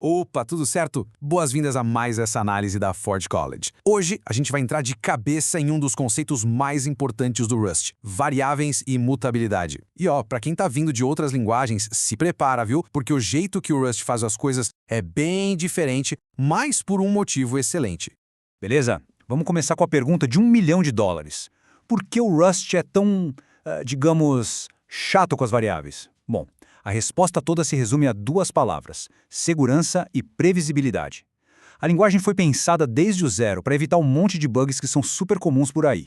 Opa, tudo certo? Boas-vindas a mais essa análise da Ford College. Hoje, a gente vai entrar de cabeça em um dos conceitos mais importantes do Rust, variáveis e mutabilidade. E para quem tá vindo de outras linguagens, se prepara, viu? Porque o jeito que o Rust faz as coisas é bem diferente, mas por um motivo excelente. Beleza? Vamos começar com a pergunta de $1 milhão. Por que o Rust é tão, digamos, chato com as variáveis? Bom, a resposta toda se resume a duas palavras: segurança e previsibilidade. A linguagem foi pensada desde o zero para evitar um monte de bugs que são super comuns por aí.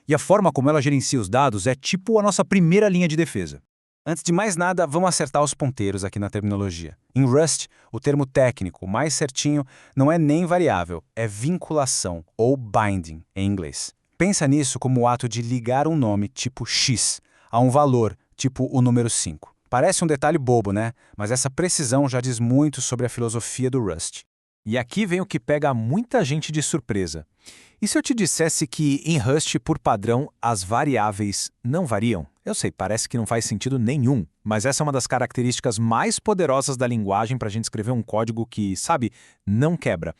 E a forma como ela gerencia os dados é tipo a nossa primeira linha de defesa. Antes de mais nada, vamos acertar os ponteiros aqui na terminologia. Em Rust, o termo técnico mais certinho não é nem variável, é vinculação, ou binding, em inglês. Pensa nisso como o ato de ligar um nome, tipo X, a um valor, tipo o número 5. Parece um detalhe bobo, né? Mas essa precisão já diz muito sobre a filosofia do Rust. E aqui vem o que pega muita gente de surpresa. E se eu te dissesse que, em Rust, por padrão, as variáveis não variam? Eu sei, parece que não faz sentido nenhum, mas essa é uma das características mais poderosas da linguagem para a gente escrever um código que, sabe, não quebra.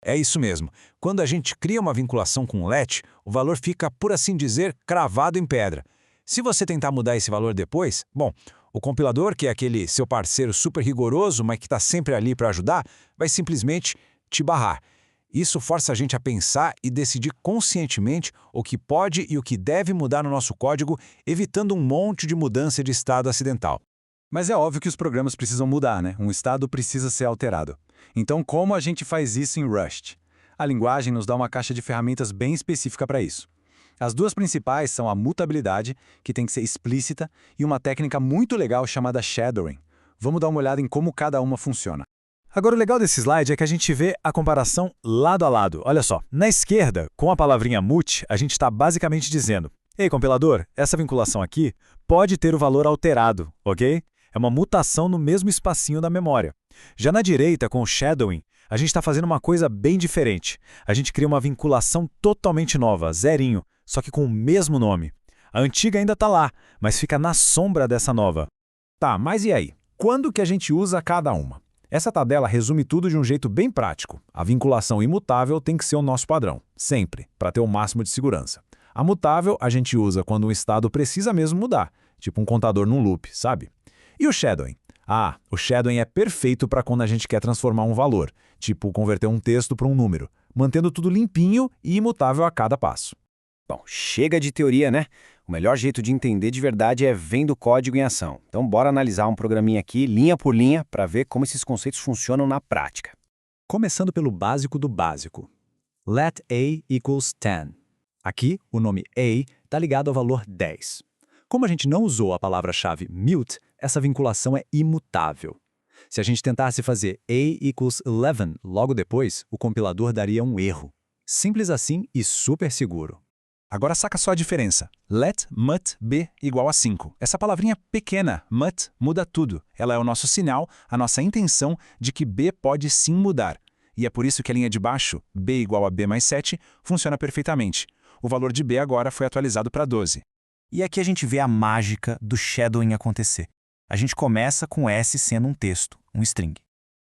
É isso mesmo. Quando a gente cria uma vinculação com o let, o valor fica, por assim dizer, cravado em pedra. Se você tentar mudar esse valor depois, bom, o compilador, que é aquele seu parceiro super rigoroso, mas que está sempre ali para ajudar, vai simplesmente te barrar. Isso força a gente a pensar e decidir conscientemente o que pode e o que deve mudar no nosso código, evitando um monte de mudança de estado acidental. Mas é óbvio que os programas precisam mudar, né? Um estado precisa ser alterado. Então, como a gente faz isso em Rust? A linguagem nos dá uma caixa de ferramentas bem específica para isso. As duas principais são a mutabilidade, que tem que ser explícita, e uma técnica muito legal chamada shadowing. Vamos dar uma olhada em como cada uma funciona. Agora, o legal desse slide é que a gente vê a comparação lado a lado. Olha só, na esquerda, com a palavrinha mut, a gente está basicamente dizendo: ei, compilador, essa vinculação aqui pode ter o valor alterado, ok? É uma mutação no mesmo espacinho da memória. Já na direita, com o shadowing, a gente está fazendo uma coisa bem diferente. A gente cria uma vinculação totalmente nova, zerinho, só que com o mesmo nome. A antiga ainda está lá, mas fica na sombra dessa nova. Tá, mas e aí? Quando que a gente usa cada uma? Essa tabela resume tudo de um jeito bem prático. A vinculação imutável tem que ser o nosso padrão, sempre, para ter o máximo de segurança. A mutável a gente usa quando um estado precisa mesmo mudar, tipo um contador num loop, sabe? E o shadowing? O shadowing é perfeito para quando a gente quer transformar um valor, tipo converter um texto para um número, mantendo tudo limpinho e imutável a cada passo. Bom, chega de teoria, né? O melhor jeito de entender de verdade é vendo o código em ação. Então, bora analisar um programinha aqui, linha por linha, para ver como esses conceitos funcionam na prática. Começando pelo básico do básico. Let a equals 10. Aqui, o nome a está ligado ao valor 10. Como a gente não usou a palavra-chave mute, essa vinculação é imutável. Se a gente tentasse fazer a equals 11 logo depois, o compilador daria um erro. Simples assim e super seguro. Agora saca só a diferença. Let mut b igual a 5. Essa palavrinha pequena, mut, muda tudo. Ela é o nosso sinal, a nossa intenção de que b pode sim mudar. E é por isso que a linha de baixo, b igual a b mais 7, funciona perfeitamente. O valor de b agora foi atualizado para 12. E aqui a gente vê a mágica do shadowing acontecer. A gente começa com S sendo um texto, um string.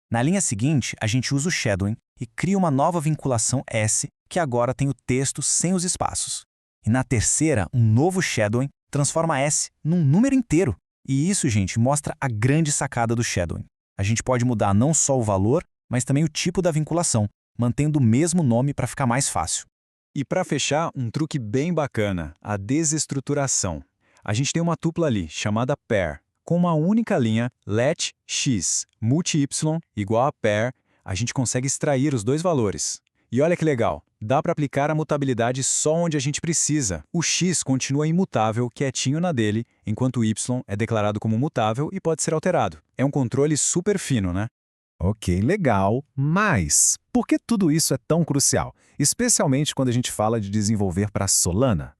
Na linha seguinte, a gente usa o shadowing e cria uma nova vinculação S, que agora tem o texto sem os espaços. E na terceira, um novo shadowing transforma S num número inteiro. E isso, gente, mostra a grande sacada do shadowing. A gente pode mudar não só o valor, mas também o tipo da vinculação, mantendo o mesmo nome para ficar mais fácil. E para fechar, um truque bem bacana, a desestruturação. A gente tem uma tupla ali, chamada pair. Com uma única linha, let x multi y igual a pair, a gente consegue extrair os dois valores. E olha que legal, dá para aplicar a mutabilidade só onde a gente precisa. O x continua imutável, quietinho na dele, enquanto o y é declarado como mutável e pode ser alterado. É um controle super fino, né? Ok, legal, mas por que tudo isso é tão crucial? Especialmente quando a gente fala de desenvolver para Solana?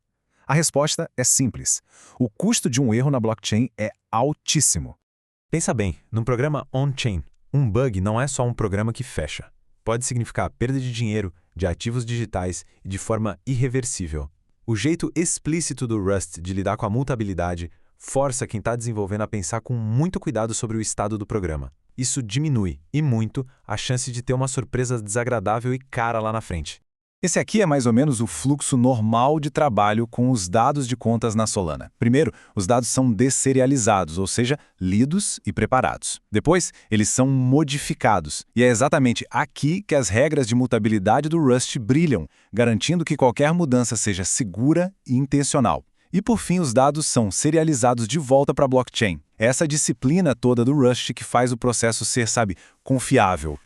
A resposta é simples. O custo de um erro na blockchain é altíssimo. Pensa bem, num programa on-chain, um bug não é só um programa que fecha. Pode significar perda de dinheiro, de ativos digitais e de forma irreversível. O jeito explícito do Rust de lidar com a mutabilidade força quem está desenvolvendo a pensar com muito cuidado sobre o estado do programa. Isso diminui, e muito, a chance de ter uma surpresa desagradável e cara lá na frente. Esse aqui é mais ou menos o fluxo normal de trabalho com os dados de contas na Solana. Primeiro, os dados são desserializados, ou seja, lidos e preparados. Depois, eles são modificados. E é exatamente aqui que as regras de mutabilidade do Rust brilham, garantindo que qualquer mudança seja segura e intencional. E por fim, os dados são serializados de volta para a blockchain. Essa disciplina toda do Rust que faz o processo ser, confiável.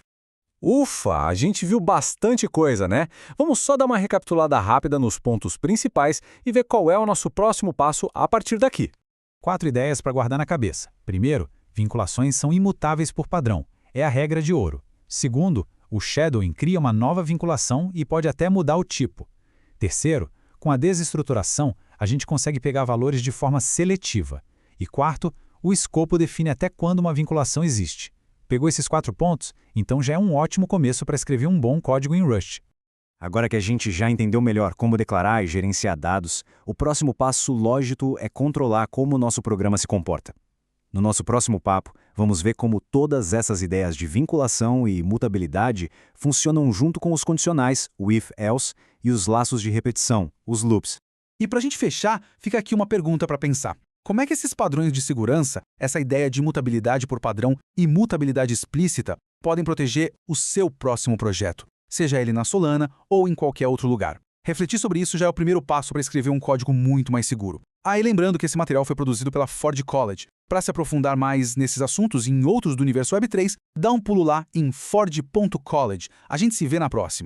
Ufa, a gente viu bastante coisa, né? Vamos só dar uma recapitulada rápida nos pontos principais e ver qual é o nosso próximo passo a partir daqui. 4 ideias para guardar na cabeça. Primeiro, vinculações são imutáveis por padrão. É a regra de ouro. Segundo, o shadowing cria uma nova vinculação e pode até mudar o tipo. Terceiro, com a desestruturação, a gente consegue pegar valores de forma seletiva. E quarto, o escopo define até quando uma vinculação existe. Pegou esses 4 pontos? Então já é um ótimo começo para escrever um bom código em Rust. Agora que a gente já entendeu melhor como declarar e gerenciar dados, o próximo passo lógico é controlar como o nosso programa se comporta. No nosso próximo papo, vamos ver como todas essas ideias de vinculação e mutabilidade funcionam junto com os condicionais, o if-else, e os laços de repetição, os loops. E para a gente fechar, fica aqui uma pergunta para pensar. Como é que esses padrões de segurança, essa ideia de mutabilidade por padrão e mutabilidade explícita, podem proteger o seu próximo projeto, seja ele na Solana ou em qualquer outro lugar? Refletir sobre isso já é o primeiro passo para escrever um código muito mais seguro. E lembrando que esse material foi produzido pela Ford College. Para se aprofundar mais nesses assuntos e em outros do universo Web3, dá um pulo lá em ford.college. A gente se vê na próxima.